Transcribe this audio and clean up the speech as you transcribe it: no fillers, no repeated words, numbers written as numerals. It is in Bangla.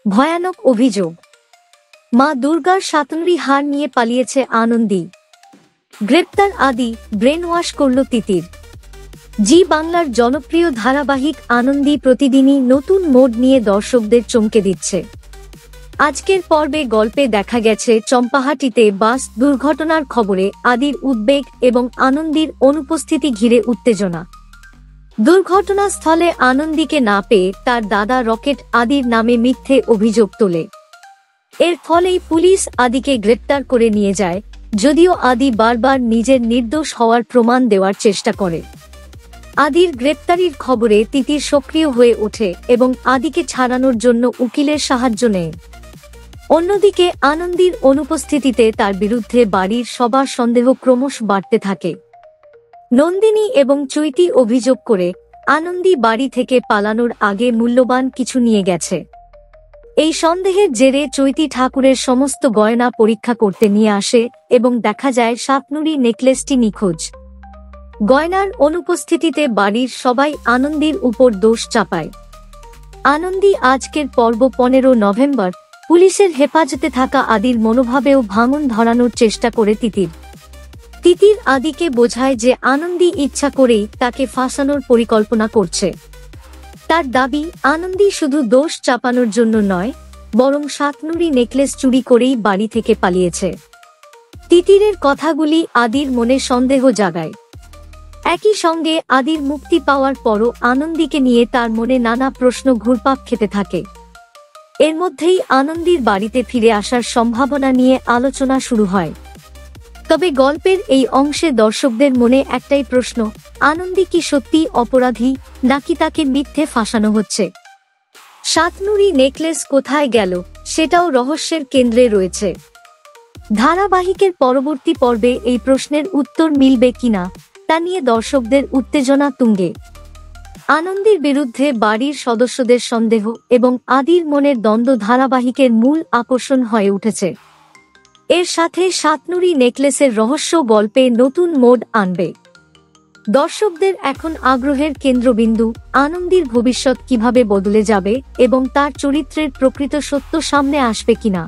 ভয়ানক অভিযোগ, মা দুর্গার সাতনরি হার নিয়ে পালিয়েছে আনন্দী। গ্রেপ্তার আদি, ব্রেন ওয়াশ করল তিতির। জি বাংলার জনপ্রিয় ধারাবাহিক আনন্দী প্রতিদিনই নতুন মোড় নিয়ে দর্শকদের চমকে দিচ্ছে। আজকের পর্বে গল্পে দেখা গেছে চম্পাহাটিতে বাস দুর্ঘটনার খবরে আদির উদ্বেগ এবং আনন্দীর অনুপস্থিতি ঘিরে উত্তেজনা। দুর্ঘটনাস্থলে আনন্দীকে না পেয়ে তার দাদা রকেট আদির নামে মিথ্যে অভিযোগ তোলে। এর ফলেই পুলিশ আদিকে গ্রেপ্তার করে নিয়ে যায়, যদিও আদি বারবার নিজের নির্দোষ হওয়ার প্রমাণ দেওয়ার চেষ্টা করে। আদির গ্রেপ্তারির খবরে তিতির সক্রিয় হয়ে ওঠে এবং আদিকে ছাড়ানোর জন্য উকিলের সাহায্য নেয়। অন্যদিকে আনন্দীর অনুপস্থিতিতে তার বিরুদ্ধে বাড়ির সবার সন্দেহ ক্রমশ বাড়তে থাকে। নন্দিনী এবং চৈতি অভিযোগ করে আনন্দী বাড়ি থেকে পালানোর আগে মূল্যবান কিছু নিয়ে গেছে। এই সন্দেহের জেরে চৈতি ঠাকুরের সমস্ত গয়না পরীক্ষা করতে নিয়ে আসে এবং দেখা যায় সাতনুরি নেকলেসটি নিখোঁজ। গয়নার অনুপস্থিতিতে বাড়ির সবাই আনন্দীর উপর দোষ চাপায়। আনন্দী আজকের পর্ব 15 নভেম্বর পুলিশের হেফাজতে থাকা আদির মনোভাবেও ভাঙন ধরানোর চেষ্টা করে তিতির। তিতির আদিকে বোঝায় যে আনন্দী ইচ্ছা করেই তাকে ফাঁসানোর পরিকল্পনা করছে। তার দাবি, আনন্দী শুধু দোষ চাপানোর জন্য নয়, বরং সাতনুরি নেকলেস চুরি করেই বাড়ি থেকে পালিয়েছে। তিতিরের কথাগুলি আদির মনে সন্দেহ জাগায়। একই সঙ্গে আদির মুক্তি পাওয়ার পরও আনন্দীকে নিয়ে তার মনে নানা প্রশ্ন ঘুরপাক খেতে থাকে। এর মধ্যেই আনন্দীর বাড়িতে ফিরে আসার সম্ভাবনা নিয়ে আলোচনা শুরু হয়। তবে গল্পের এই অংশে দর্শকদের মনে একটাই প্রশ্ন, আনন্দী কি সত্যি অপরাধী নাকি তাকে মিথ্যে ফাঁসানো হচ্ছে? সাতনুরি নেকলেস কোথায় গেল সেটাও রহস্যের কেন্দ্রে রয়েছে। ধারাবাহিকের পরবর্তী পর্বে এই প্রশ্নের উত্তর মিলবে কিনা তা নিয়ে দর্শকদের উত্তেজনা তুঙ্গে। আনন্দীর বিরুদ্ধে বাড়ির সদস্যদের সন্দেহ এবং আদির মনের দ্বন্দ্ব ধারাবাহিকের মূল আকর্ষণ হয়ে উঠেছে। এর সাথে সাতনুরি নেকলেসের রহস্য গল্পে নতুন মোড় আনবে। দর্শকদের এখন আগ্রহের কেন্দ্রবিন্দু আনন্দীর ভবিষ্যৎ কিভাবে বদলে যাবে এবং তার চরিত্রের প্রকৃত সত্য সামনে আসবে কিনা।